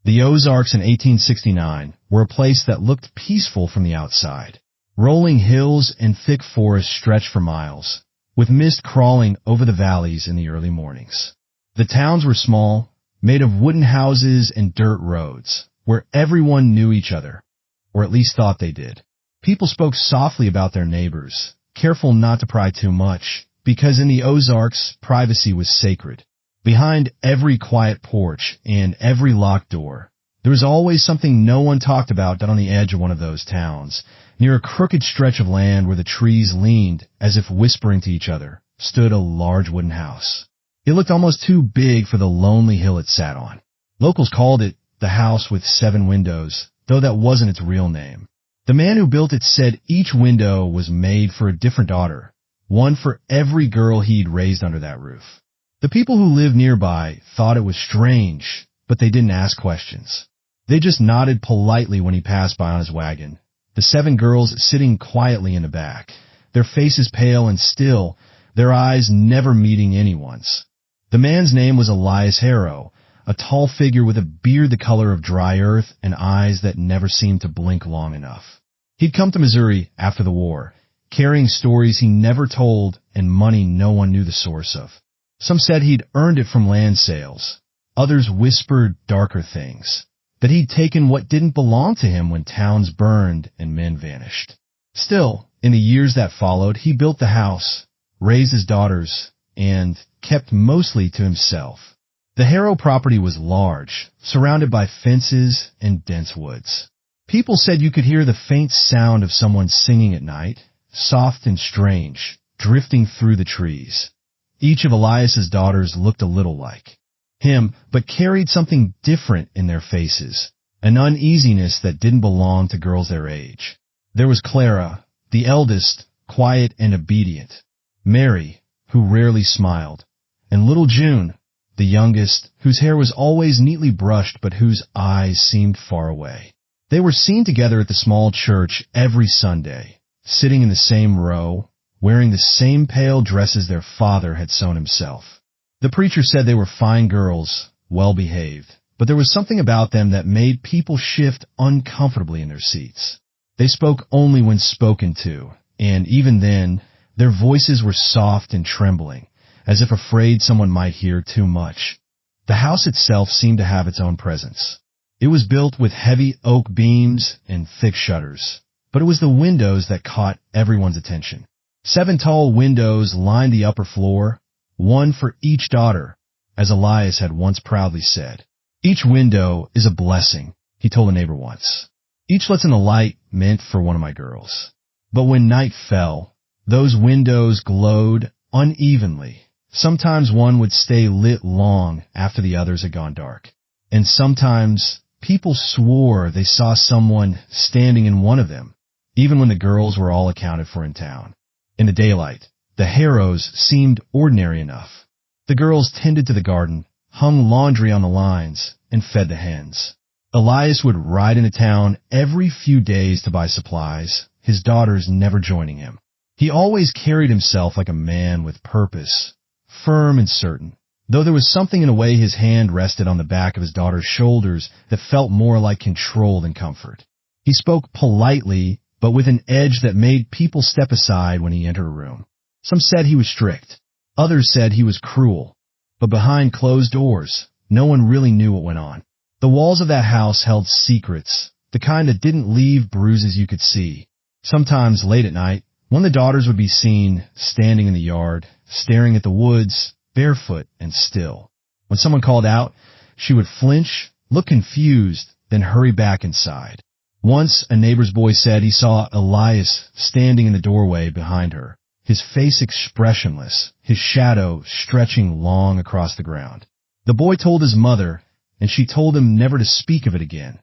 The Ozarks in 1869 were a place that looked peaceful from the outside. Rolling hills and thick forests stretched for miles, with mist crawling over the valleys in the early mornings. The towns were small, made of wooden houses and dirt roads, where everyone knew each other, or at least thought they did. People spoke softly about their neighbors, careful not to pry too much, because in the Ozarks, privacy was sacred. Behind every quiet porch and every locked door, there was always something no one talked about down on the edge of one of those towns. Near a crooked stretch of land where the trees leaned as if whispering to each other, stood a large wooden house. It looked almost too big for the lonely hill it sat on. Locals called it the house with 7 windows, though that wasn't its real name. The man who built it said each window was made for a different daughter, one for every girl he'd raised under that roof. The people who lived nearby thought it was strange, but they didn't ask questions. They just nodded politely when he passed by on his wagon, the 7 girls sitting quietly in the back, their faces pale and still, their eyes never meeting anyone's. The man's name was Elias Harrow, a tall figure with a beard the color of dry earth and eyes that never seemed to blink long enough. He'd come to Missouri after the war, carrying stories he never told and money no one knew the source of. Some said he'd earned it from land sales. Others whispered darker things, that he'd taken what didn't belong to him when towns burned and men vanished. Still, in the years that followed, he built the house, raised his daughters, and kept mostly to himself. The Harrow property was large, surrounded by fences and dense woods. People said you could hear the faint sound of someone singing at night, soft and strange, drifting through the trees. Each of Elias's daughters looked a little like him, but carried something different in their faces, an uneasiness that didn't belong to girls their age. There was Clara, the eldest, quiet and obedient, Mary, who rarely smiled, and little June, the youngest, whose hair was always neatly brushed but whose eyes seemed far away. They were seen together at the small church every Sunday, sitting in the same row, wearing the same pale dresses their father had sewn himself. The preacher said they were fine girls, well-behaved, but there was something about them that made people shift uncomfortably in their seats. They spoke only when spoken to, and even then, their voices were soft and trembling, as if afraid someone might hear too much. The house itself seemed to have its own presence. It was built with heavy oak beams and thick shutters, but it was the windows that caught everyone's attention. 7 tall windows lined the upper floor, one for each daughter, as Elias had once proudly said. Each window is a blessing, he told a neighbor once. Each lets in the light meant for one of my girls. But when night fell, those windows glowed unevenly. Sometimes one would stay lit long after the others had gone dark. And sometimes people swore they saw someone standing in one of them, even when the girls were all accounted for in town. In the daylight, the Harrows seemed ordinary enough. The girls tended to the garden, hung laundry on the lines, and fed the hens. Elias would ride into town every few days to buy supplies, his daughters never joining him. He always carried himself like a man with purpose, firm and certain, though there was something in the way his hand rested on the back of his daughter's shoulders that felt more like control than comfort. He spoke politely, but with an edge that made people step aside when he entered a room. Some said he was strict. Others said he was cruel. But behind closed doors, no one really knew what went on. The walls of that house held secrets, the kind that didn't leave bruises you could see. Sometimes late at night, one of the daughters would be seen standing in the yard, staring at the woods, barefoot and still. When someone called out, she would flinch, look confused, then hurry back inside. Once, a neighbor's boy said he saw Elias standing in the doorway behind her, his face expressionless, his shadow stretching long across the ground. The boy told his mother, and she told him never to speak of it again.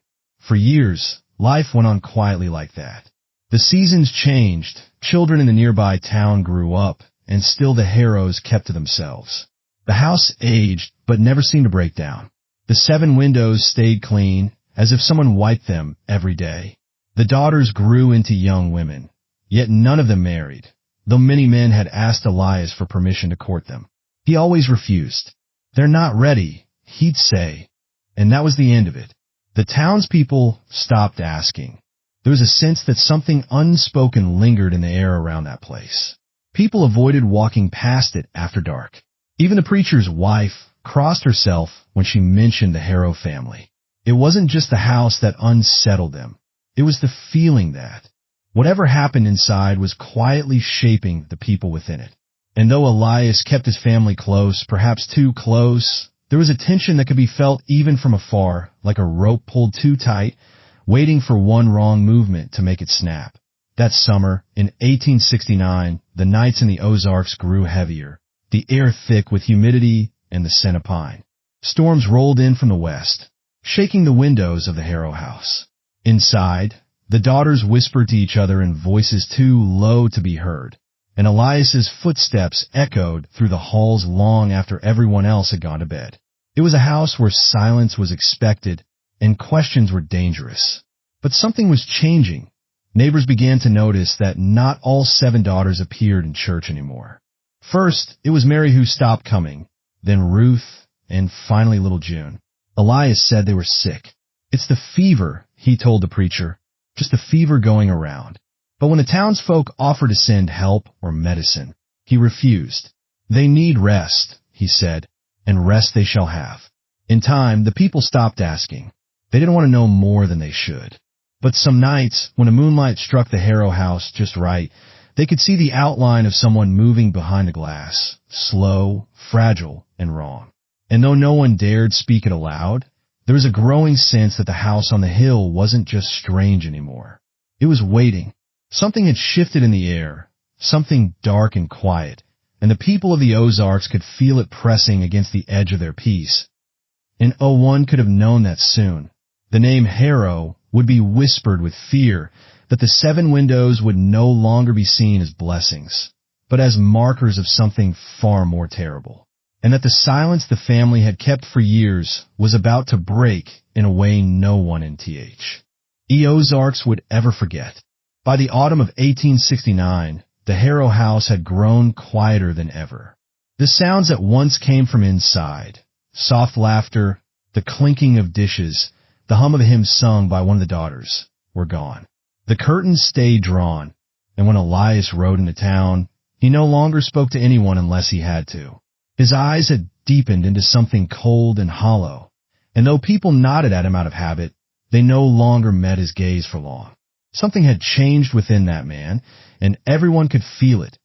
For years, life went on quietly like that. The seasons changed, children in the nearby town grew up, and still the Harrows kept to themselves. The house aged, but never seemed to break down. The 7 windows stayed clean, as if someone wiped them every day. The daughters grew into young women, yet none of them married, though many men had asked Elias for permission to court them. He always refused. They're not ready, he'd say, and that was the end of it. The townspeople stopped asking. There was a sense that something unspoken lingered in the air around that place. People avoided walking past it after dark. Even the preacher's wife crossed herself when she mentioned the Harrow family. It wasn't just the house that unsettled them. It was the feeling that whatever happened inside was quietly shaping the people within it. And though Elias kept his family close, perhaps too close, there was a tension that could be felt even from afar, like a rope pulled too tight, waiting for one wrong movement to make it snap. That summer, in 1869, the nights in the Ozarks grew heavier, the air thick with humidity and the scent of pine. Storms rolled in from the west, shaking the windows of the Harrow house. Inside, the daughters whispered to each other in voices too low to be heard, and Elias's footsteps echoed through the halls long after everyone else had gone to bed. It was a house where silence was expected and questions were dangerous. But something was changing. Neighbors began to notice that not all 7 daughters appeared in church anymore. First, it was Mary who stopped coming, then Ruth, and finally little June. Elias said they were sick. "It's the fever," he told the preacher, "just the fever going around." But when the townsfolk offered to send help or medicine, he refused. "They need rest," he said, "and rest they shall have." In time, the people stopped asking. They didn't want to know more than they should. But some nights, when a moonlight struck the Harrow house just right, they could see the outline of someone moving behind the glass, slow, fragile, and wrong. And though no one dared speak it aloud, there was a growing sense that the house on the hill wasn't just strange anymore. It was waiting. Something had shifted in the air, something dark and quiet, and the people of the Ozarks could feel it pressing against the edge of their peace. And one could have known that soon. The name Harrow would be whispered with fear, that the 7 windows would no longer be seen as blessings, but as markers of something far more terrible, and that the silence the family had kept for years was about to break in a way no one in the Ozarks would ever forget. By the autumn of 1869, the Harrow house had grown quieter than ever. The sounds that once came from inside, soft laughter, the clinking of dishes, the hum of a hymn sung by one of the daughters, were gone. The curtains stayed drawn, and when Elias rode into town, he no longer spoke to anyone unless he had to. His eyes had deepened into something cold and hollow, and though people nodded at him out of habit, they no longer met his gaze for long. Something had changed within that man, and everyone could feel it.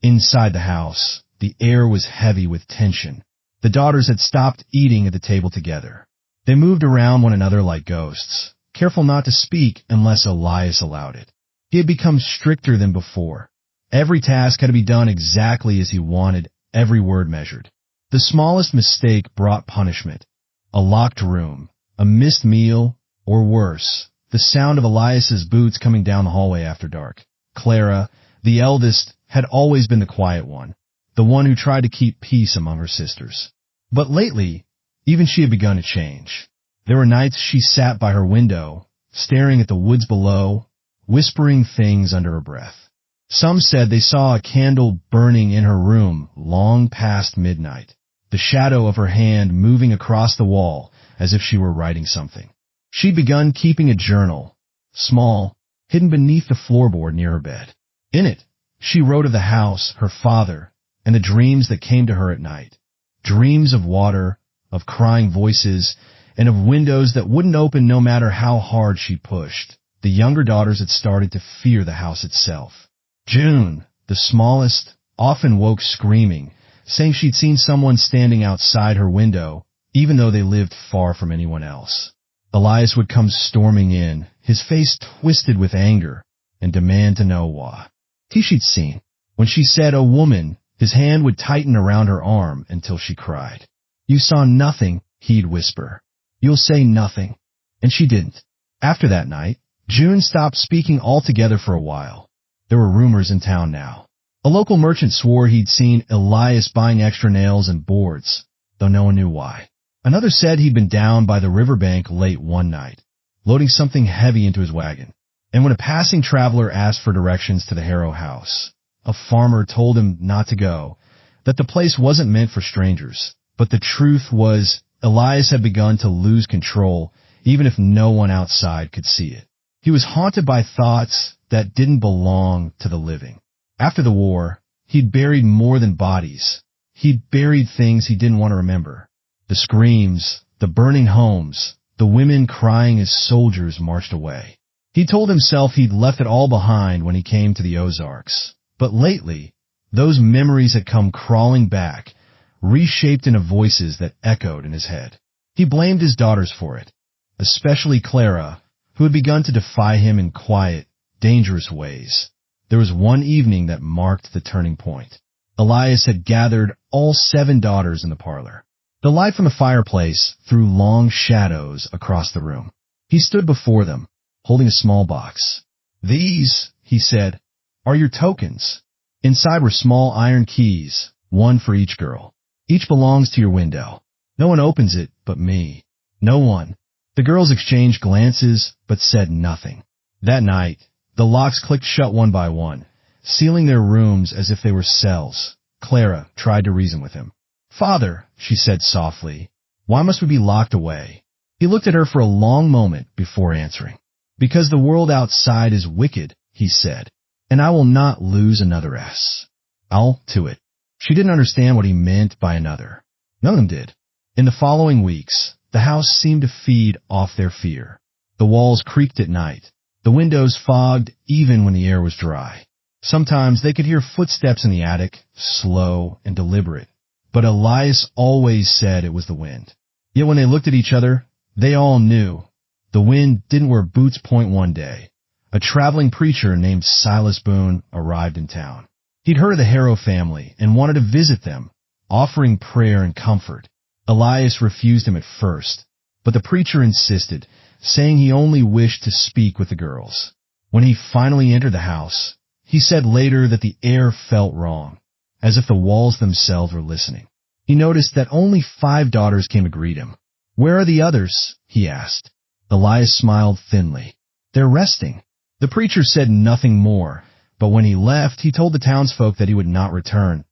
Inside the house, the air was heavy with tension. The daughters had stopped eating at the table together. They moved around one another like ghosts, careful not to speak unless Elias allowed it. He had become stricter than before. Every task had to be done exactly as he wanted, every word measured. The smallest mistake brought punishment. A locked room, a missed meal, or worse, the sound of Elias's boots coming down the hallway after dark. Clara, the eldest, had always been the quiet one, the one who tried to keep peace among her sisters. But lately, even she had begun to change. There were nights she sat by her window, staring at the woods below, whispering things under her breath. Some said they saw a candle burning in her room long past midnight, the shadow of her hand moving across the wall as if she were writing something. She'd begun keeping a journal, small, hidden beneath the floorboard near her bed. In it, she wrote of the house, her father, and the dreams that came to her at night. Dreams of water, of crying voices, and of windows that wouldn't open no matter how hard she pushed. The younger daughters had started to fear the house itself. June, the smallest, often woke screaming, saying she'd seen someone standing outside her window, even though they lived far from anyone else. Elias would come storming in, his face twisted with anger, and demand to know what she'd seen. When she said a woman, his hand would tighten around her arm until she cried. "You saw nothing," he'd whisper. "You'll say nothing." And she didn't. After that night, June stopped speaking altogether for a while. There were rumors in town now. A local merchant swore he'd seen Elias buying extra nails and boards, though no one knew why. Another said he'd been down by the riverbank late one night, loading something heavy into his wagon. And when a passing traveler asked for directions to the Harrow house, a farmer told him not to go, that the place wasn't meant for strangers. But the truth was, Elias had begun to lose control, even if no one outside could see it. He was haunted by thoughts that didn't belong to the living. After the war, he'd buried more than bodies. He'd buried things he didn't want to remember. The screams, the burning homes, the women crying as soldiers marched away. He told himself he'd left it all behind when he came to the Ozarks. But lately, those memories had come crawling back, reshaped into voices that echoed in his head. He blamed his daughters for it, especially Clara, who had begun to defy him in quiet, dangerous ways. There was one evening that marked the turning point. Elias had gathered all 7 daughters in the parlor. The light from the fireplace threw long shadows across the room. He stood before them, holding a small box. "These," he said, "are your tokens." Inside were small iron keys, one for each girl. "Each belongs to your window. No one opens it but me." No one. The girls exchanged glances but said nothing. That night, the locks clicked shut one by one, sealing their rooms as if they were cells. Clara tried to reason with him. "Father," she said softly, "why must we be locked away?" He looked at her for a long moment before answering. "Because the world outside is wicked," he said, "and I will not lose another S. I'll to it." She didn't understand what he meant by another. None of them did. In the following weeks, the house seemed to feed off their fear. The walls creaked at night. The windows fogged even when the air was dry. Sometimes they could hear footsteps in the attic, slow and deliberate. But Elias always said it was the wind. Yet when they looked at each other, they all knew. The wind didn't wear boots. One day, a traveling preacher named Silas Boone arrived in town. He'd heard of the Harrow family and wanted to visit them, offering prayer and comfort. Elias refused him at first, but the preacher insisted, saying he only wished to speak with the girls. When he finally entered the house, he said later that the air felt wrong, as if the walls themselves were listening. He noticed that only 5 daughters came to greet him. "Where are the others?" he asked. Elias smiled thinly. "They're resting." The preacher said nothing more, but when he left, he told the townsfolk that he would not return.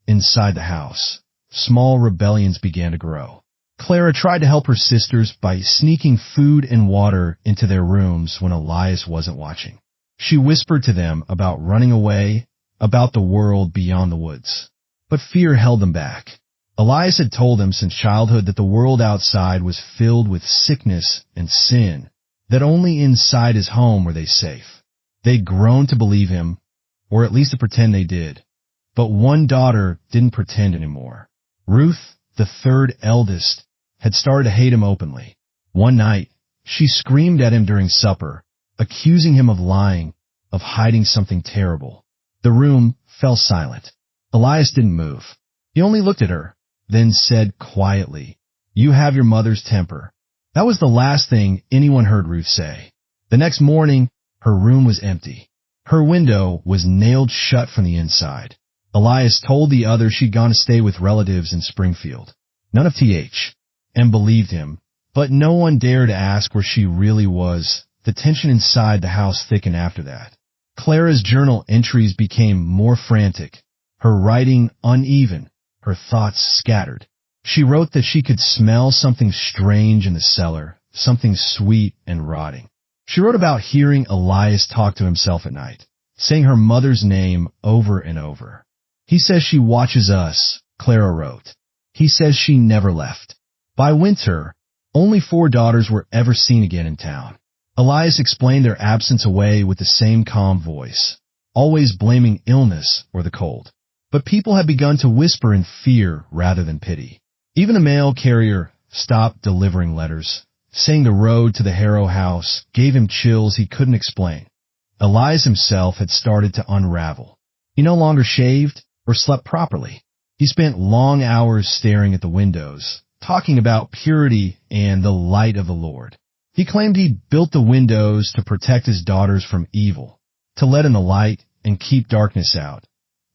Inside the house, small rebellions began to grow. Clara tried to help her sisters by sneaking food and water into their rooms when Elias wasn't watching. She whispered to them about running away, about the world beyond the woods. But fear held them back. Elias had told them since childhood that the world outside was filled with sickness and sin, that only inside his home were they safe. They'd grown to believe him, or at least to pretend they did. But one daughter didn't pretend anymore. Ruth, the 3rd eldest, had started to hate him openly. One night, she screamed at him during supper, accusing him of lying, of hiding something terrible. The room fell silent. Elias didn't move. He only looked at her, then said quietly, "You have your mother's temper." That was the last thing anyone heard Ruth say. The next morning, her room was empty. Her window was nailed shut from the inside. Elias told the others she'd gone to stay with relatives in Springfield. None of TH, and believed him, but no one dared to ask where she really was. The tension inside the house thickened after that. Clara's journal entries became more frantic, her writing uneven, her thoughts scattered. She wrote that she could smell something strange in the cellar, something sweet and rotting. She wrote about hearing Elias talk to himself at night, saying her mother's name over and over. "He says she watches us," Clara wrote. "He says she never left." By winter, only 4 daughters were ever seen again in town. Elias explained their absence away with the same calm voice, always blaming illness or the cold. But people had begun to whisper in fear rather than pity. Even the mail carrier stopped delivering letters, saying the road to the Harrow house gave him chills he couldn't explain. Elias himself had started to unravel. He no longer shaved or slept properly. He spent long hours staring at the windows, talking about purity and the light of the Lord. He claimed he built the windows to protect his daughters from evil, to let in the light and keep darkness out.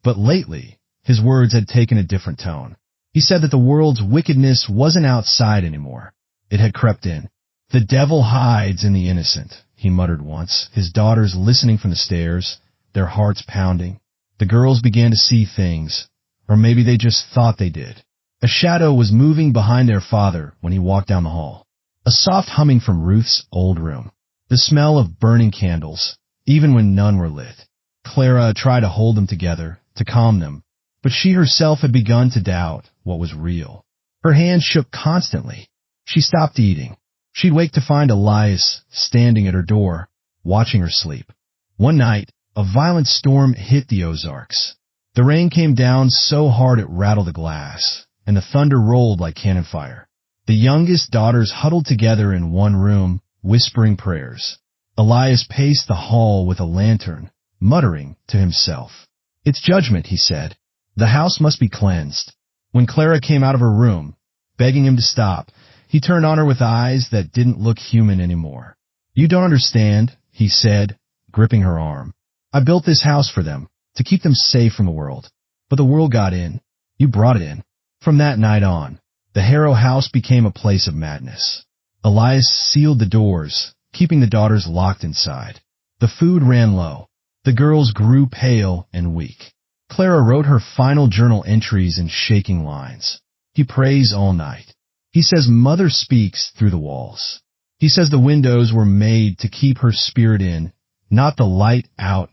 But lately, his words had taken a different tone. He said that the world's wickedness wasn't outside anymore. It had crept in. "The devil hides in the innocent," he muttered once, his daughters listening from the stairs, their hearts pounding. The girls began to see things, or maybe they just thought they did. A shadow was moving behind their father when he walked down the hall. A A soft humming from Ruth's old room. The smell of burning candles, even when none were lit. Clara tried to hold them together, to calm them, but she herself had begun to doubt what was real. Her hands shook constantly. She stopped eating. She'd wake to find Elias standing at her door, watching her sleep. One night, a violent storm hit the Ozarks. The rain came down so hard it rattled the glass, and the thunder rolled like cannon fire. The youngest daughters huddled together in one room, whispering prayers. Elias paced the hall with a lantern, muttering to himself. "It's judgment," he said. "The house must be cleansed." When Clara came out of her room, begging him to stop, he turned on her with eyes that didn't look human anymore. "You don't understand," he said, gripping her arm. "I built this house for them, to keep them safe from the world. But the world got in. You brought it in." From that night on, the Harrow house became a place of madness. Elias sealed the doors, keeping the daughters locked inside. The food ran low. The girls grew pale and weak. Clara wrote her final journal entries in shaking lines. "He prays all night. He says Mother speaks through the walls. He says the windows were made to keep her spirit in, not the light out."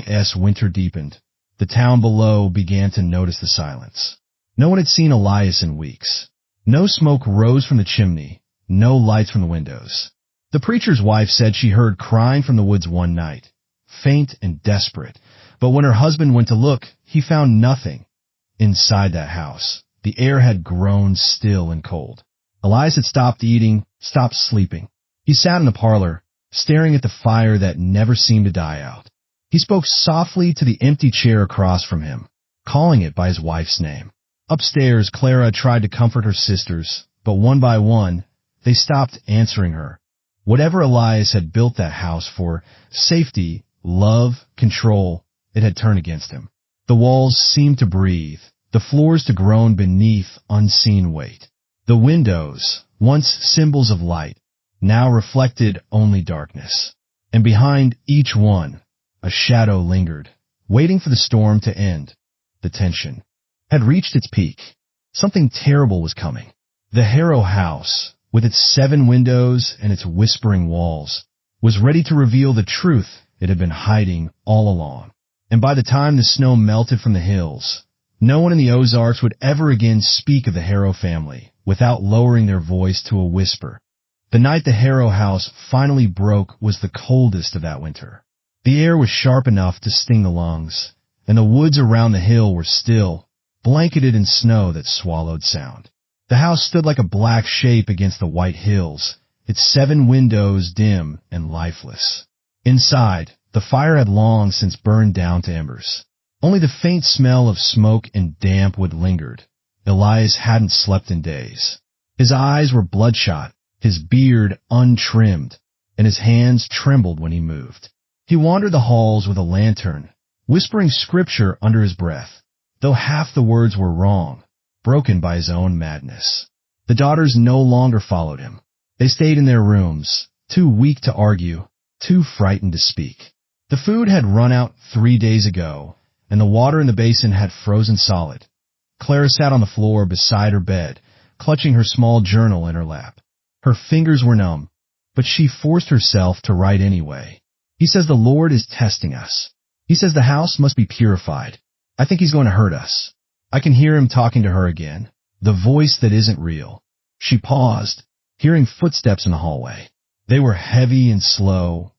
As winter deepened, the town below began to notice the silence. No one had seen Elias in weeks. No smoke rose from the chimney, no lights from the windows. The preacher's wife said she heard crying from the woods one night, faint and desperate, but when her husband went to look, he found nothing. Inside that house, the air had grown still and cold. Elias had stopped eating, stopped sleeping. He sat in the parlor, staring at the fire that never seemed to die out. He spoke softly to the empty chair across from him, calling it by his wife's name. Upstairs, Clara tried to comfort her sisters, but one by one, they stopped answering her. Whatever Elias had built that house for, safety, love, control, it had turned against him. The walls seemed to breathe, the floors to groan beneath unseen weight. The windows, once symbols of light, now reflected only darkness. And behind each one, a shadow lingered, waiting for the storm to end. The tension had reached its peak. Something terrible was coming. The Harrow house, with its 7 windows and its whispering walls, was ready to reveal the truth it had been hiding all along. And by the time the snow melted from the hills, no one in the Ozarks would ever again speak of the Harrow family without lowering their voice to a whisper. The night the Harrow house finally broke was the coldest of that winter. The air was sharp enough to sting the lungs, and the woods around the hill were still, blanketed in snow that swallowed sound. The house stood like a black shape against the white hills, its 7 windows dim and lifeless. Inside, the fire had long since burned down to embers. Only the faint smell of smoke and damp wood lingered. Elias hadn't slept in days. His eyes were bloodshot, his beard untrimmed, and his hands trembled when he moved. He wandered the halls with a lantern, whispering scripture under his breath, though half the words were wrong, broken by his own madness. The daughters no longer followed him. They stayed in their rooms, too weak to argue, too frightened to speak. The food had run out 3 days ago, and the water in the basin had frozen solid. Clara sat on the floor beside her bed, clutching her small journal in her lap. Her fingers were numb, but she forced herself to write anyway. "He says the Lord is testing us. He says the house must be purified. I think he's going to hurt us." I can hear him talking to her again, the voice that isn't real. She paused, hearing footsteps in the hallway. They were heavy and slow,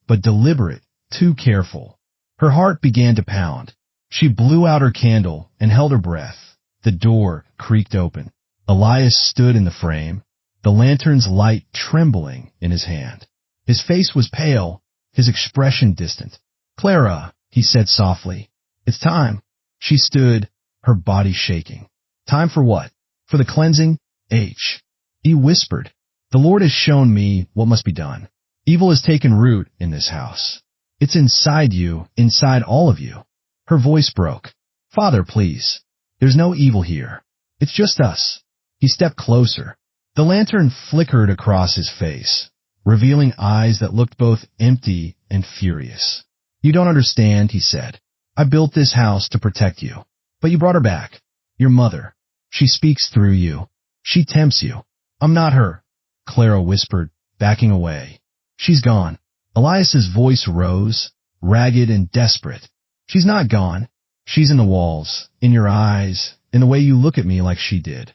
but deliberate, too careful. Her heart began to pound. She blew out her candle and held her breath. The door creaked open. Elias stood in the frame, the lantern's light trembling in his hand. His face was pale, his expression distant. "Clara," he said softly, "it's time." She stood, her body shaking. "Time for what?" "For the cleansing, H." He whispered, "The Lord has shown me what must be done. Evil has taken root in this house. It's inside you, inside all of you." Her voice broke. "Father, please. There's no evil here. It's just us." He stepped closer. The lantern flickered across his face, revealing eyes that looked both empty and furious. "You don't understand," he said. "I built this house to protect you. But you brought her back. Your mother. She speaks through you. She tempts you. I'm not her. Clara whispered, backing away. She's gone. Elias's voice rose, ragged and desperate. She's not gone. She's in the walls, in your eyes, in the way you look at me like she did.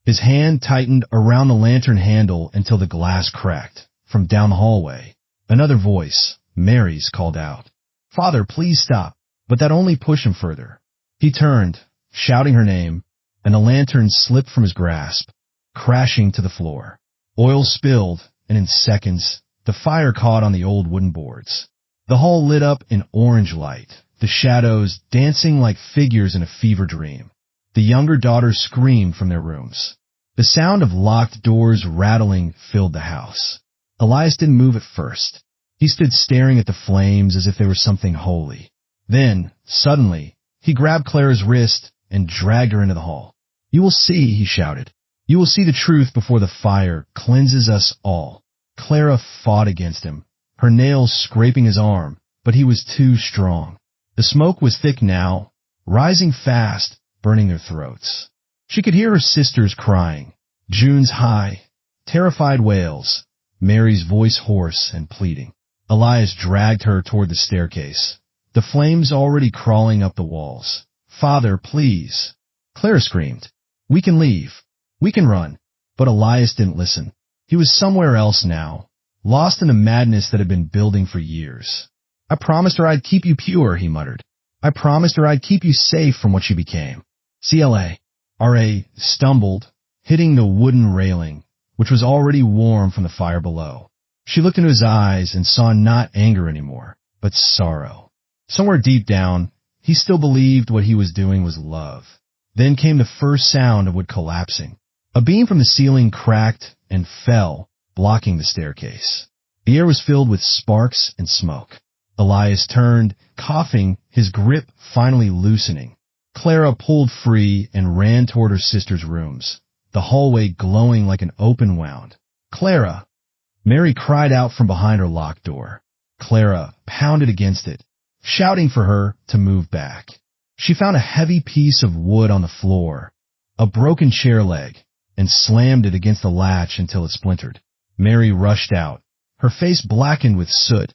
His hand tightened around the lantern handle until the glass cracked. From down the hallway, another voice, Mary's, called out, "Father, please stop." But that only pushed him further. He turned, shouting her name, and the lantern slipped from his grasp, crashing to the floor. Oil spilled, and in seconds, the fire caught on the old wooden boards. The hall lit up in orange light, the shadows dancing like figures in a fever dream. The younger daughters screamed from their rooms. The sound of locked doors rattling filled the house. Elias didn't move at first. He stood staring at the flames as if they were something holy. Then, suddenly, he grabbed Clara's wrist and dragged her into the hall. "You will see," he shouted. "You will see the truth before the fire cleanses us all." Clara fought against him, her nails scraping his arm, but he was too strong. The smoke was thick now, rising fast, burning their throats. She could hear her sisters crying, June's high, terrified wails, Mary's voice hoarse and pleading. Elias dragged her toward the staircase, the flames already crawling up the walls. "Father, please." Clara screamed. "We can leave. We can run." But Elias didn't listen. He was somewhere else now, lost in the madness that had been building for years. "I promised her I'd keep you pure," he muttered. "I promised her I'd keep you safe from what she became." CLA. RA stumbled, hitting the wooden railing, which was already warm from the fire below. She looked into his eyes and saw not anger anymore, but sorrow. Somewhere deep down, he still believed what he was doing was love. Then came the first sound of wood collapsing. A beam from the ceiling cracked and fell, blocking the staircase. The air was filled with sparks and smoke. Elias turned, coughing, his grip finally loosening. Clara pulled free and ran toward her sister's rooms, the hallway glowing like an open wound. "Clara!" Mary cried out from behind her locked door. Clara pounded against it, shouting for her to move back. She found a heavy piece of wood on the floor, a broken chair leg, and slammed it against the latch until it splintered. Mary rushed out, her face blackened with soot,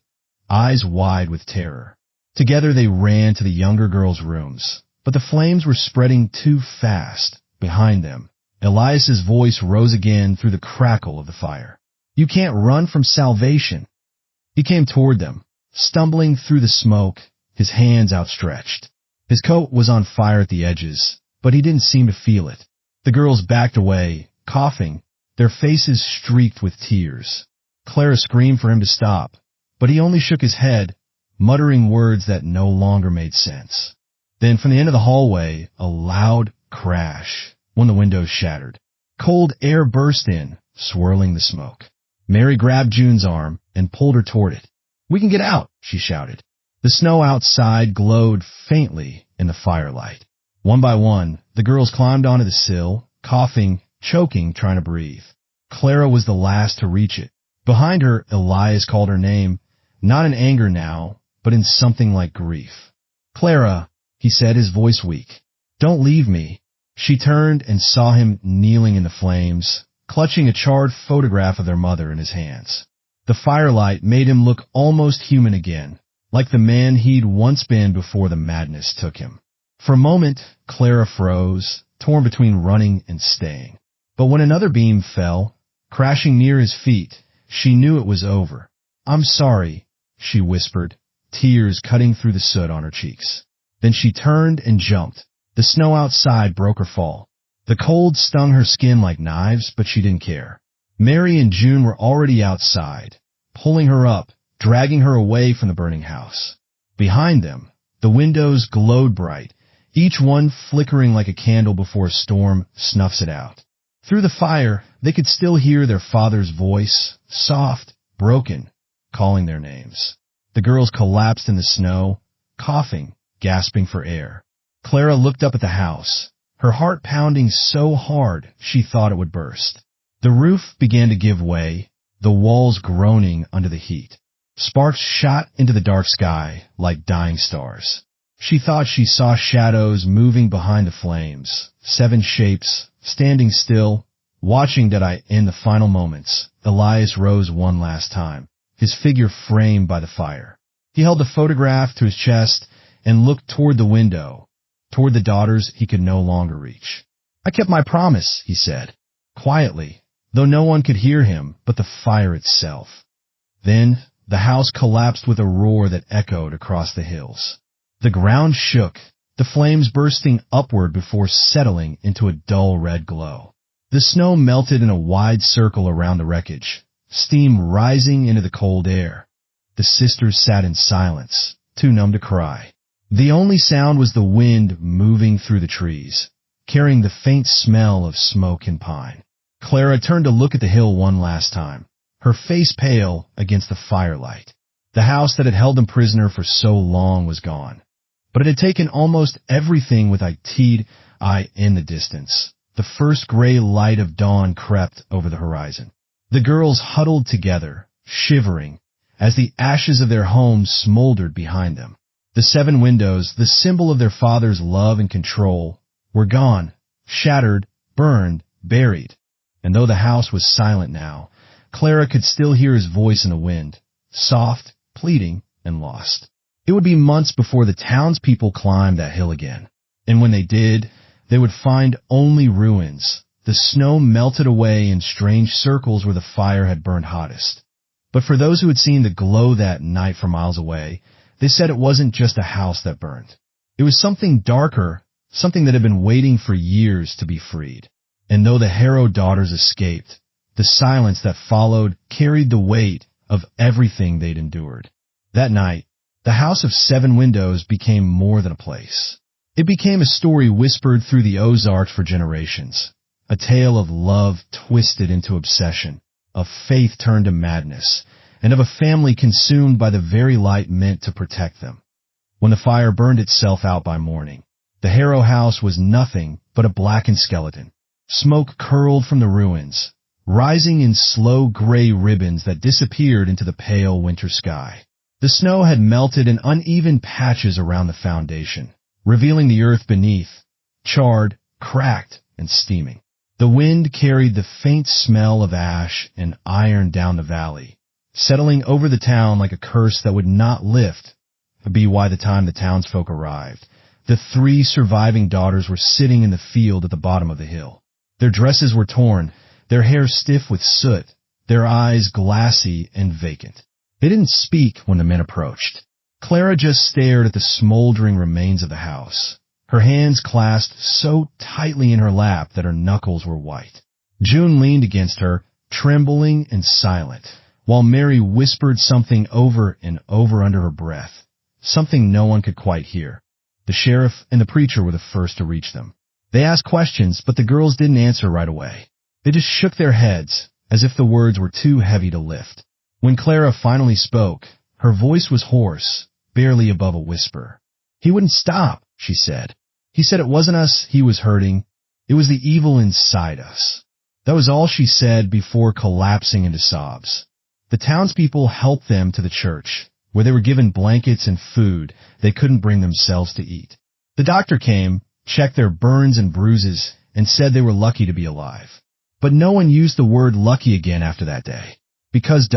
eyes wide with terror. Together they ran to the younger girl's rooms, but the flames were spreading too fast. Behind them, Elias's voice rose again through the crackle of the fire. "You can't run from salvation." He came toward them, stumbling through the smoke, his hands outstretched. His coat was on fire at the edges, but he didn't seem to feel it. The girls backed away, coughing, their faces streaked with tears. Clara screamed for him to stop, but he only shook his head, muttering words that no longer made sense. Then from the end of the hallway, a loud crash. One of the windows shattered. Cold air burst in, swirling the smoke. Mary grabbed June's arm and pulled her toward it. "We can get out," she shouted. The snow outside glowed faintly in the firelight. One by one, the girls climbed onto the sill, coughing, choking, trying to breathe. Clara was the last to reach it. Behind her, Elias called her name, not in anger now, but in something like grief. "Clara," he said, his voice weak. "Don't leave me." She turned and saw him kneeling in the flames, clutching a charred photograph of their mother in his hands. The firelight made him look almost human again, like the man he'd once been before the madness took him. For a moment, Clara froze, torn between running and staying. But when another beam fell, crashing near his feet, she knew it was over. "I'm sorry," she whispered, tears cutting through the soot on her cheeks. Then she turned and jumped. The snow outside broke her fall. The cold stung her skin like knives, but she didn't care. Mary and June were already outside, pulling her up, dragging her away from the burning house. Behind them, the windows glowed bright, each one flickering like a candle before a storm snuffs it out. Through the fire, they could still hear their father's voice, soft, broken, calling their names. The girls collapsed in the snow, coughing, gasping for air. Clara looked up at the house, her heart pounding so hard she thought it would burst. The roof began to give way, the walls groaning under the heat. Sparks shot into the dark sky like dying stars. She thought she saw shadows moving behind the flames, 7 shapes, standing still, Watching that in the final moments, Elias rose one last time, his figure framed by the fire. He held the photograph to his chest and looked toward the window, toward the daughters he could no longer reach. "I kept my promise," he said, quietly, though no one could hear him but the fire itself. Then the house collapsed with a roar that echoed across the hills. The ground shook, the flames bursting upward before settling into a dull red glow. The snow melted in a wide circle around the wreckage, steam rising into the cold air. The sisters sat in silence, too numb to cry. The only sound was the wind moving through the trees, carrying the faint smell of smoke and pine. Clara turned to look at the hill one last time, her face pale against the firelight. The house that had held them prisoner for so long was gone. But it had taken almost everything with It'd in the distance. The first gray light of dawn crept over the horizon. The girls huddled together, shivering, as the ashes of their home smoldered behind them. The 7 windows, the symbol of their father's love and control, were gone, shattered, burned, buried. And though the house was silent now, Clara could still hear his voice in the wind, soft, pleading, and lost. It would be months before the townspeople climbed that hill again. And when they did, they would find only ruins. The snow melted away in strange circles where the fire had burned hottest. But for those who had seen the glow that night from miles away, they said it wasn't just a house that burned. It was something darker, something that had been waiting for years to be freed. And though the Harrow daughters escaped, the silence that followed carried the weight of everything they'd endured. That night, the House of 7 Windows became more than a place. It became a story whispered through the Ozarks for generations, a tale of love twisted into obsession, of faith turned to madness, and of a family consumed by the very light meant to protect them. When the fire burned itself out by morning, the Harrow house was nothing but a blackened skeleton. Smoke curled from the ruins, rising in slow gray ribbons that disappeared into the pale winter sky. The snow had melted in uneven patches around the foundation, revealing the earth beneath, charred, cracked, and steaming. The wind carried the faint smell of ash and iron down the valley, settling over the town like a curse that would not lift. By the time the townsfolk arrived, the 3 surviving daughters were sitting in the field at the bottom of the hill. Their dresses were torn, their hair stiff with soot, their eyes glassy and vacant. They didn't speak when the men approached. Clara just stared at the smoldering remains of the house, her hands clasped so tightly in her lap that her knuckles were white. June leaned against her, trembling and silent, while Mary whispered something over and over under her breath, something no one could quite hear. The sheriff and the preacher were the first to reach them. They asked questions, but the girls didn't answer right away. They just shook their heads, as if the words were too heavy to lift. When Clara finally spoke, her voice was hoarse, barely above a whisper. "He wouldn't stop," she said. "He said it wasn't us he was hurting. It was the evil inside us." That was all she said before collapsing into sobs. The townspeople helped them to the church, where they were given blankets and food they couldn't bring themselves to eat. The doctor came, checked their burns and bruises, and said they were lucky to be alive. But no one used the word lucky again after that day, because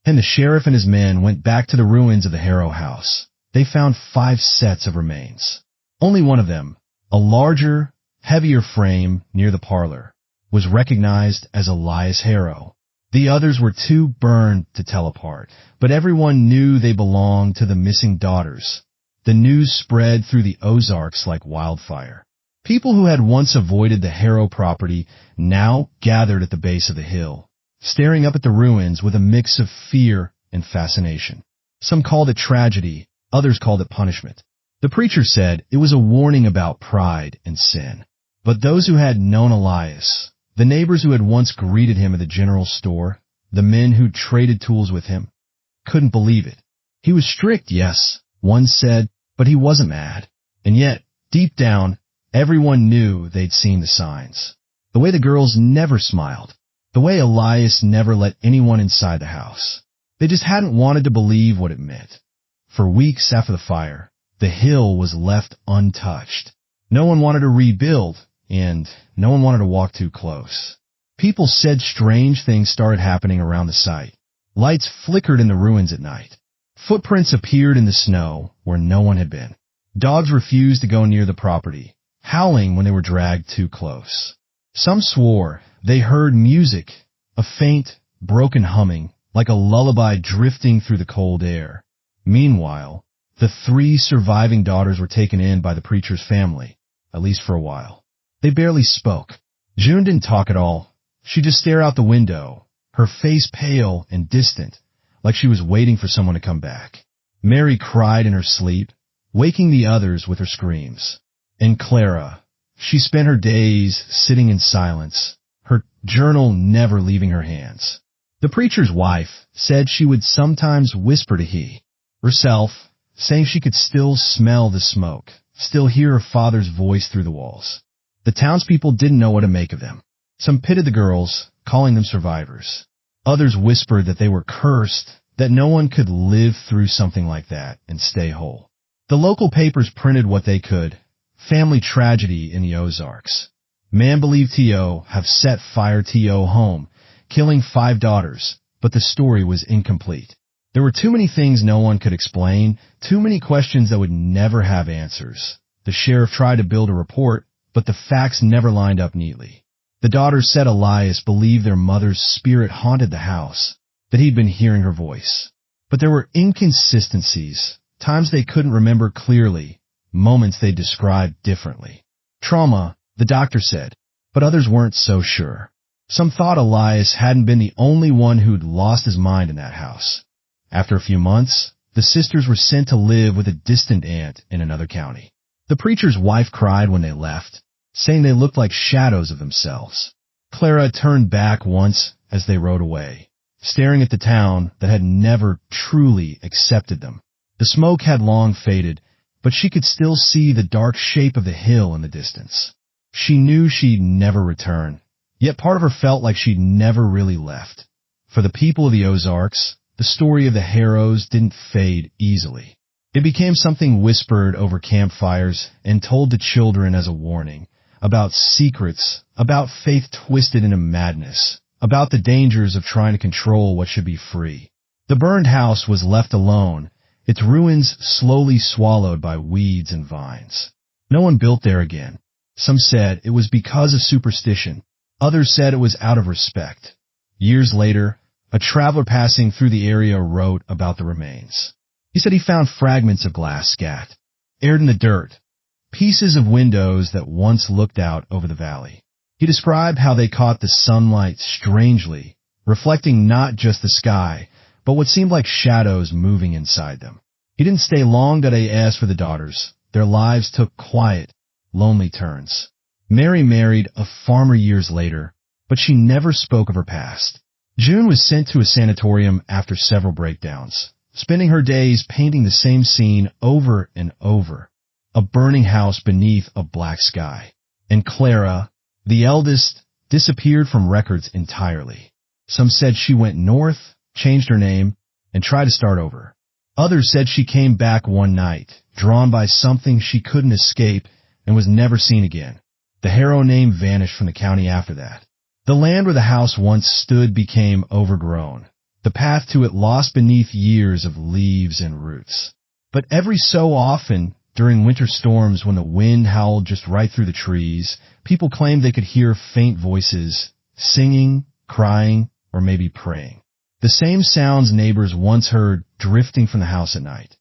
and the sheriff and his men went back to the ruins of the Harrow house. They found 5 sets of remains. Only one of them, a larger, heavier frame near the parlor, was recognized as Elias Harrow. The others were too burned to tell apart, but everyone knew they belonged to the missing daughters. The news spread through the Ozarks like wildfire. People who had once avoided the Harrow property now gathered at the base of the hill, staring up at the ruins with a mix of fear and fascination. Some called it tragedy, others called it punishment. The preacher said it was a warning about pride and sin. But those who had known Elias, the neighbors who had once greeted him at the general store, the men who traded tools with him, couldn't believe it. He was strict, yes, one said, but he wasn't mad. And yet, deep down, everyone knew they'd seen the signs. The way the girls never smiled. The way Elias never let anyone inside the house. They just hadn't wanted to believe what it meant. For weeks after the fire, the hill was left untouched. No one wanted to rebuild, and no one wanted to walk too close. People said strange things started happening around the site. Lights flickered in the ruins at night. Footprints appeared in the snow where no one had been. Dogs refused to go near the property, howling when they were dragged too close. Some swore they heard music, a faint, broken humming, like a lullaby drifting through the cold air. Meanwhile, the 3 surviving daughters were taken in by the preacher's family, at least for a while. They barely spoke. June didn't talk at all. She'd just stare out the window, her face pale and distant, like she was waiting for someone to come back. Mary cried in her sleep, waking the others with her screams. And Clara, she spent her days sitting in silence, her journal never leaving her hands. The preacher's wife said she would sometimes whisper to he, herself, saying she could still smell the smoke, still hear her father's voice through the walls. The townspeople didn't know what to make of them. Some pitied the girls, calling them survivors. Others whispered that they were cursed, that no one could live through something like that and stay whole. The local papers printed what they could. Family tragedy in the Ozarks. Man believed T.O. have set fire T.O. home, killing 5 daughters, but the story was incomplete. There were too many things no one could explain, too many questions that would never have answers. The sheriff tried to build a report, but the facts never lined up neatly. The daughters said Elias believed their mother's spirit haunted the house, that he'd been hearing her voice. But there were inconsistencies, times they couldn't remember clearly, moments they described differently. Trauma, the doctor said, but others weren't so sure. Some thought Elias hadn't been the only one who'd lost his mind in that house. After a few months, the sisters were sent to live with a distant aunt in another county. The preacher's wife cried when they left, saying they looked like shadows of themselves. Clara turned back once as they rode away, staring at the town that had never truly accepted them. The smoke had long faded, but she could still see the dark shape of the hill in the distance. She knew she'd never return, yet part of her felt like she'd never really left. For the people of the Ozarks, the story of the Harrows didn't fade easily. It became something whispered over campfires and told to children as a warning, about secrets, about faith twisted into madness, about the dangers of trying to control what should be free. The burned house was left alone, its ruins slowly swallowed by weeds and vines. No one built there again. Some said it was because of superstition. Others said it was out of respect. Years later, a traveler passing through the area wrote about the remains. He said he found fragments of glass scat, aired in the dirt, pieces of windows that once looked out over the valley. He described how they caught the sunlight strangely, reflecting not just the sky, but what seemed like shadows moving inside them. He didn't stay long that I asked for the daughters. Their lives took quiet, lonely turns. Mary married a farmer years later, but she never spoke of her past. June was sent to a sanatorium after several breakdowns, spending her days painting the same scene over and over, a burning house beneath a black sky. And Clara, the eldest, disappeared from records entirely. Some said she went north, changed her name, and tried to start over. Others said she came back one night, drawn by something she couldn't escape, and was never seen again. The Harrow name vanished from the county after that. The land where the house once stood became overgrown, the path to it lost beneath years of leaves and roots. But every so often, during winter storms when the wind howled just right through the trees, people claimed they could hear faint voices, singing, crying, or maybe praying. The same sounds neighbors once heard drifting from the house at night.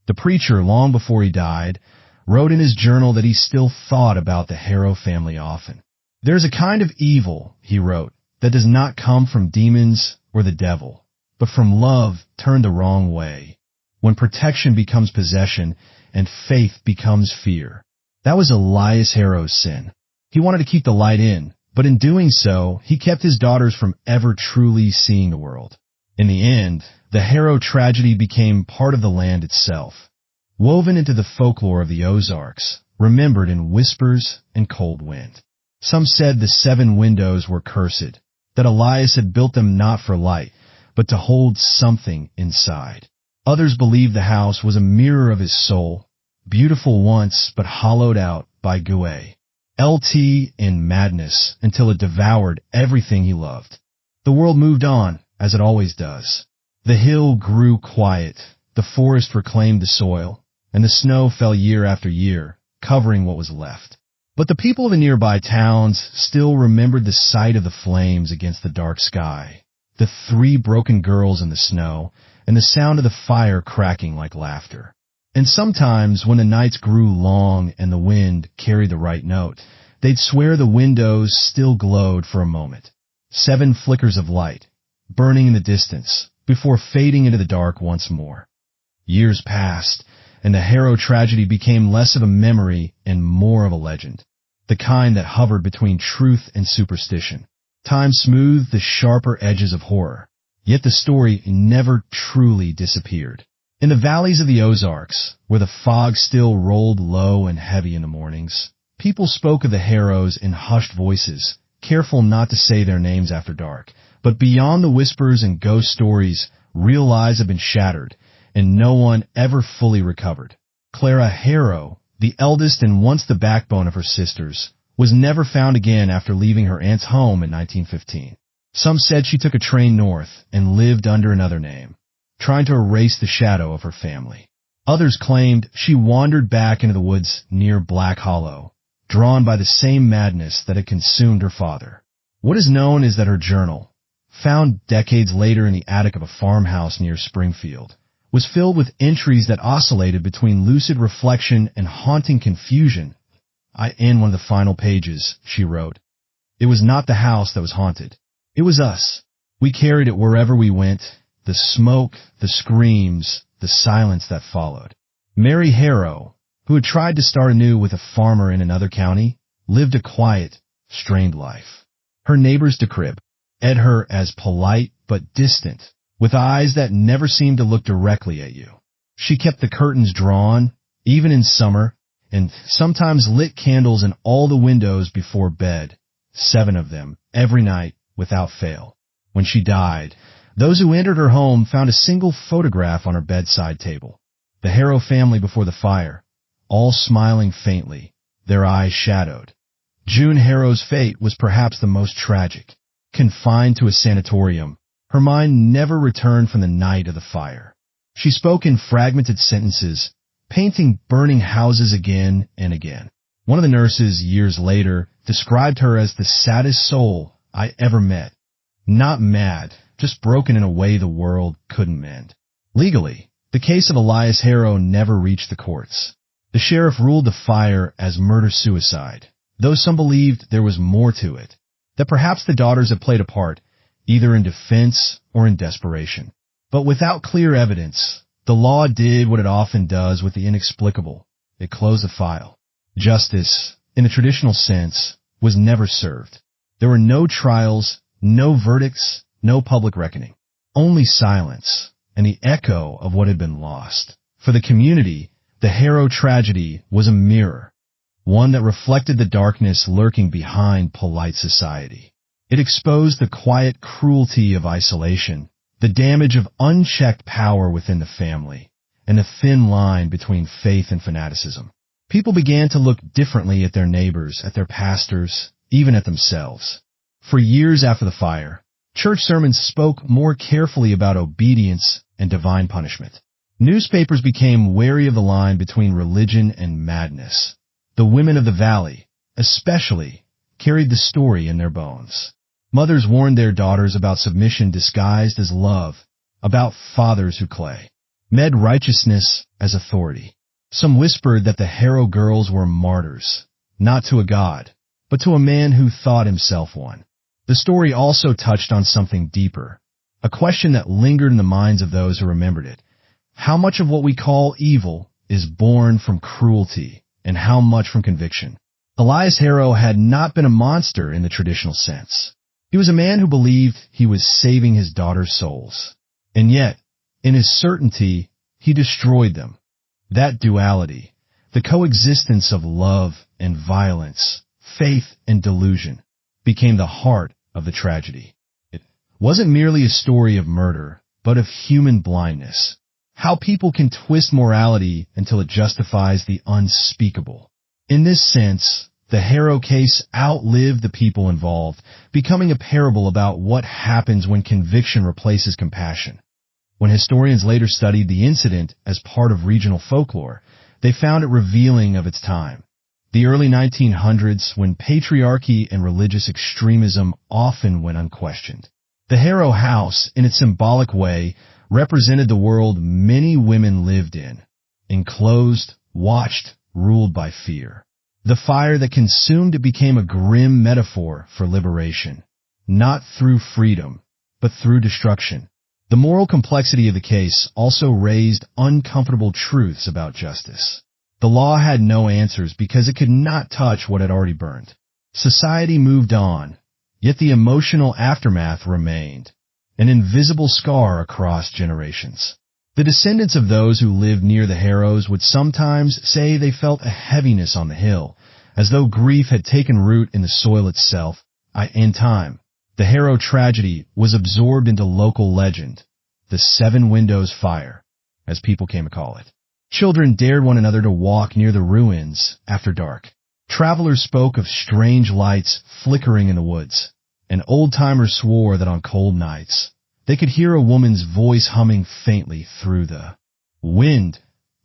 The preacher, long before he died, wrote in his journal that he still thought about the Harrow family often. There's a kind of evil, he wrote, that does not come from demons or the devil, but from love turned the wrong way, when protection becomes possession and faith becomes fear. That was Elias Harrow's sin. He wanted to keep the light in, but in doing so, he kept his daughters from ever truly seeing the world. In the end, the Harrow tragedy became part of the land itself, woven into the folklore of the Ozarks, remembered in whispers and cold wind. Some said the 7 windows were cursed, that Elias had built them not for light, but to hold something inside. Others believed the house was a mirror of his soul, beautiful once but hollowed out by Guay. LT in madness until it devoured everything he loved. The world moved on, as it always does. The hill grew quiet, the forest reclaimed the soil, and the snow fell year after year, covering what was left. But the people of the nearby towns still remembered the sight of the flames against the dark sky, the 3 broken girls in the snow, and the sound of the fire cracking like laughter. And sometimes, when the nights grew long and the wind carried the right note, they'd swear the windows still glowed for a moment. 7 flickers of light, burning in the distance, before fading into the dark once more. Years passed, and the Harrow tragedy became less of a memory and more of a legend, the kind that hovered between truth and superstition. Time smoothed the sharper edges of horror, yet the story never truly disappeared. In the valleys of the Ozarks, where the fog still rolled low and heavy in the mornings, people spoke of the Harrows in hushed voices, careful not to say their names after dark. But beyond the whispers and ghost stories, real lives have been shattered, and no one ever fully recovered. Clara Harrow, the eldest and once the backbone of her sisters, was never found again after leaving her aunt's home in 1915. Some said she took a train north and lived under another name, trying to erase the shadow of her family. Others claimed she wandered back into the woods near Black Hollow, drawn by the same madness that had consumed her father. What is known is that her journal, found decades later in the attic of a farmhouse near Springfield, was filled with entries that oscillated between lucid reflection and haunting confusion. In one of the final pages, she wrote, "It was not the house that was haunted. It was us. We carried it wherever we went, the smoke, the screams, the silence that followed." Mary Harrow, who had tried to start anew with a farmer in another county, lived a quiet, strained life. Her neighbors decried her as polite but distant, with eyes that never seemed to look directly at you. She kept the curtains drawn, even in summer, and sometimes lit candles in all the windows before bed, 7 of them, every night, without fail. When she died, those who entered her home found a single photograph on her bedside table. The Harrow family before the fire, all smiling faintly, their eyes shadowed. June Harrow's fate was perhaps the most tragic. Confined to a sanatorium, her mind never returned from the night of the fire. She spoke in fragmented sentences, painting burning houses again and again. One of the nurses, years later, described her as the saddest soul I ever met. Not mad, just broken in a way the world couldn't mend. Legally, the case of Elias Harrow never reached the courts. The sheriff ruled the fire as murder-suicide, though some believed there was more to it, that perhaps the daughters had played a part, either in defense or in desperation. But without clear evidence, the law did what it often does with the inexplicable. It closed the file. Justice, in the traditional sense, was never served. There were no trials, no verdicts, no public reckoning. Only silence and the echo of what had been lost. For the community, the Harrow tragedy was a mirror, one that reflected the darkness lurking behind polite society. It exposed the quiet cruelty of isolation, the damage of unchecked power within the family, and the thin line between faith and fanaticism. People began to look differently at their neighbors, at their pastors, even at themselves. For years after the fire, church sermons spoke more carefully about obedience and divine punishment. Newspapers became wary of the line between religion and madness. The women of the valley, especially, carried the story in their bones. Mothers warned their daughters about submission disguised as love, about fathers who clay, med righteousness as authority. Some whispered that the Harrow girls were martyrs, not to a god, but to a man who thought himself one. The story also touched on something deeper, a question that lingered in the minds of those who remembered it. How much of what we call evil is born from cruelty, and how much from conviction? Elias Harrow had not been a monster in the traditional sense. He was a man who believed he was saving his daughters' souls. And yet, in his certainty, he destroyed them. That duality, the coexistence of love and violence, faith and delusion, became the heart of the tragedy. It wasn't merely a story of murder, but of human blindness. How people can twist morality until it justifies the unspeakable. In this sense, The Harrow case outlived the people involved, becoming a parable about what happens when conviction replaces compassion. When historians later studied the incident as part of regional folklore, they found it revealing of its time. The early 1900s, when patriarchy and religious extremism often went unquestioned. The Harrow house, in its symbolic way, represented the world many women lived in, enclosed, watched, ruled by fear. The fire that consumed it became a grim metaphor for liberation, not through freedom, but through destruction. The moral complexity of the case also raised uncomfortable truths about justice. The law had no answers because it could not touch what had already burned. Society moved on, yet the emotional aftermath remained, an invisible scar across generations. The descendants of those who lived near the Harrows would sometimes say they felt a heaviness on the hill, as though grief had taken root in the soil itself. In time, the Harrow tragedy was absorbed into local legend, the Seven Windows Fire, as people came to call it. Children dared one another to walk near the ruins after dark. Travelers spoke of strange lights flickering in the woods, and old-timers swore that on cold nights, they could hear a woman's voice humming faintly through the wind.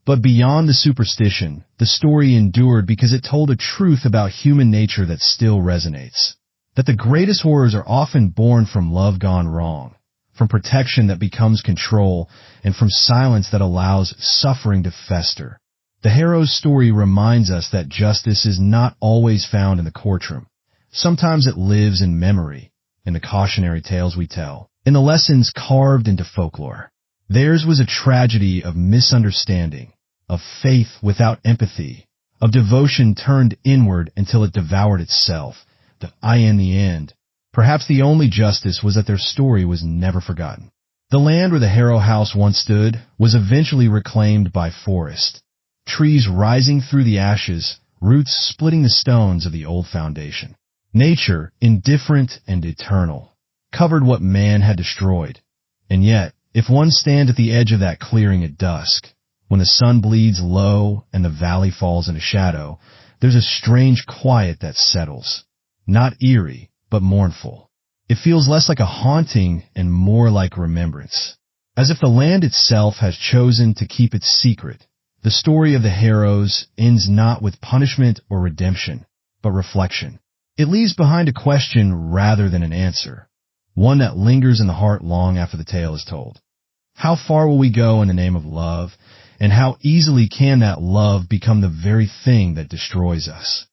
But beyond the superstition, the story endured because it told a truth about human nature that still resonates. That the greatest horrors are often born from love gone wrong, from protection that becomes control, and from silence that allows suffering to fester. The Harrow's story reminds us that justice is not always found in the courtroom. Sometimes it lives in memory, in the cautionary tales we tell, in the lessons carved into folklore. Theirs was a tragedy of misunderstanding, of faith without empathy, of devotion turned inward until it devoured itself. In the end, perhaps the only justice was that their story was never forgotten. The land where the Harrow house once stood was eventually reclaimed by forest, trees rising through the ashes, roots splitting the stones of the old foundation. Nature, indifferent and eternal, covered what man had destroyed. And yet, if one stands at the edge of that clearing at dusk, when the sun bleeds low and the valley falls into shadow, there's a strange quiet that settles. Not eerie, but mournful. It feels less like a haunting and more like remembrance. As if the land itself has chosen to keep its secret. The story of the Harrows ends not with punishment or redemption, but reflection. It leaves behind a question rather than an answer, one that lingers in the heart long after the tale is told. How far will we go in the name of love, and how easily can that love become the very thing that destroys us?